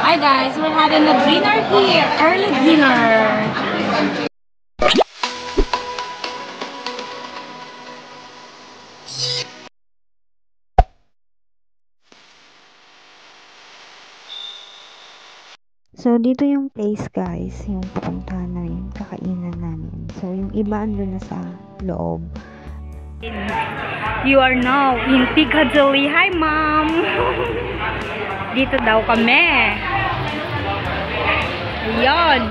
Hi guys, we're having a dinner here, early dinner. So, dito yung place guys, yung pupuntahan namin, kakainan namin. So, yung iba andun na sa loob. You are now in Piccadilly. Hi, Mom! Dito daw kami. Ayan.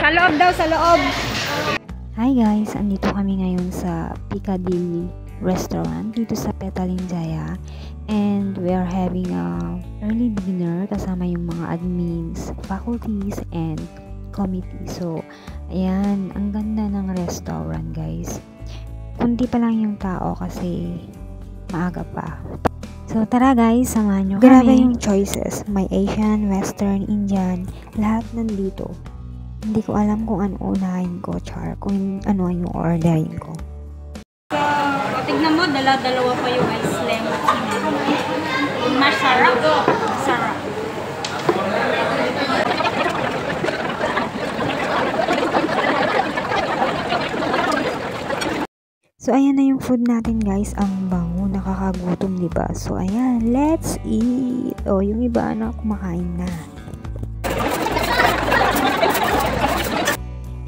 Sa loob daw, sa loob. Hi guys, andito kami ngayon sa Piccadilly Restaurant dito sa Petaling Jaya. And we are having a early dinner kasama yung mga admins, faculties, and committee. So, ayan, ang ganda ng restaurant guys. Kunti pa lang yung tao kasi maaga pa. So, tara guys, samahan nyo kami. Grabe yung choices. May Asian, Western, Indian, lahat nandito. Hindi ko alam kung ano unahin ko, char. Kung ano yung orderin ko. So, tignan mo, dalawa pa yung ice lemon. Masarap. Sarap. So, ayan na yung food natin guys. Ang bango, nakakagutom, diba? So, ayan, let's eat. O, yung iba na kumakain na.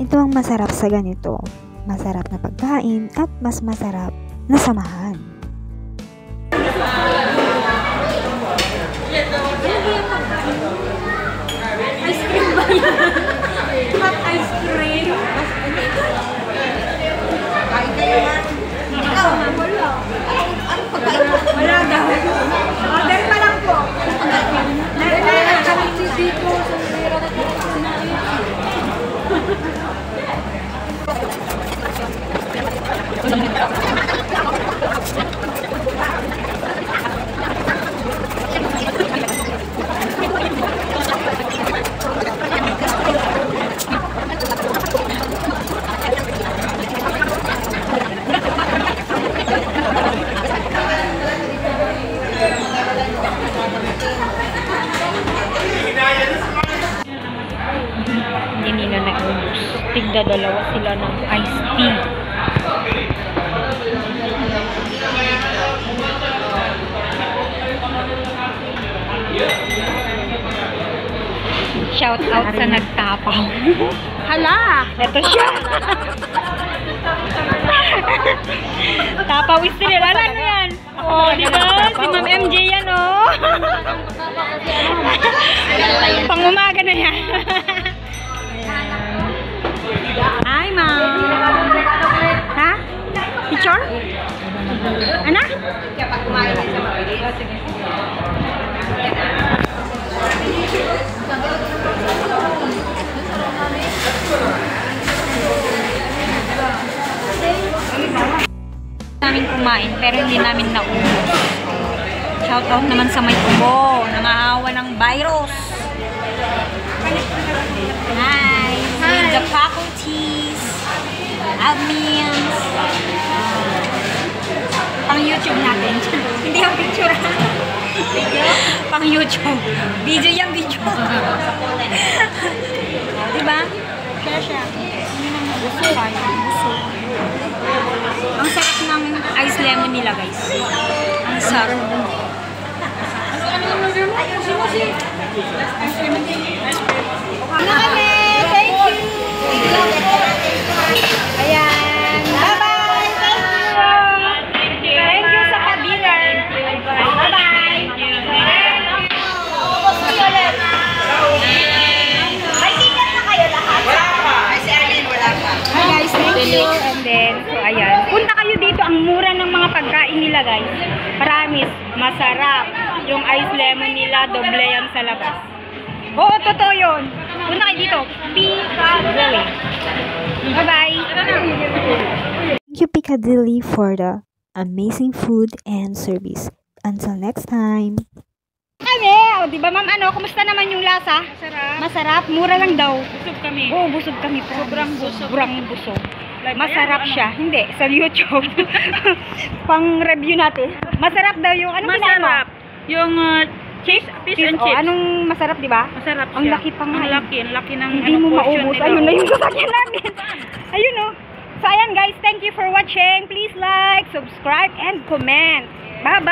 Ito ang masarap sa ganito. Masarap na pagkain at mas masarap na samahan. Ice cream ba yan? Hot ice cream? Kain kayo ha? Ikaw, wala. Ano pagkain mo? Wala daw. Order pa lang po. Nagkain kami dito sa Rivera na sinabi. Hindi nila naubos. Tigda-dalawa sila ng iced tea. Shout out sa nagtapaw. Hala! Ito siya! Tapaw Estrella. Ano yan? Oh, di ba? Si Ma'am MJ yan, oh. Pang-umaga na yan. Hi, Ma'am. Ha? Picture? Ano? Kapag kumain na siya mabilis. Namin kumain pero hindi namin naubos. Shout out naman sa may tubo, nangahawa ng virus. Hi, with the faculties, admins, pang YouTube natin. Hindi yung picture. Pang YouTube. Video yung video. Diba? Kaya siya. Hindi naman gusto tayo. Ang sarap ng ice lemon nila guys. Ang sarap. Ano kami? Thank you! Ayan. Bye-bye! Thank you! Thank you sa kabila. Bye-bye! May ticket na kayo lahat? Kasi Arlene wala pa. Hi guys, thank you. And then, so ayan. Punta kayo dito. Ang mura ng mga pagkain nila guys. Promise, masarap. Yung ice lemon nila, doble yan sa labas. Oo, totoo yun. Punta kayo dito. Piccadilly. Bye-bye. Thank you Piccadilly for the amazing food and service. Until next time. Kami, o diba ma'am, ano, kumusta naman yung lasa? Masarap. Masarap, mura lang daw. Busog kami. Oo, busog kami. Sobrang busog. Sobrang busog. Masarap siya. Hindi, sa YouTube. Pang review natin. Masarap daw yung, ano masarap. Yung Chips? Fish and Oh, chips. anong masarap, di ba? Masarap Ang siya. laki pa nga. Ang laki ng Hindi mo portion maubos. nila. Ayun na yung sasakyan namin. Ayun o. So, ayan guys. Thank you for watching. Please like, subscribe, and comment. Bye-bye!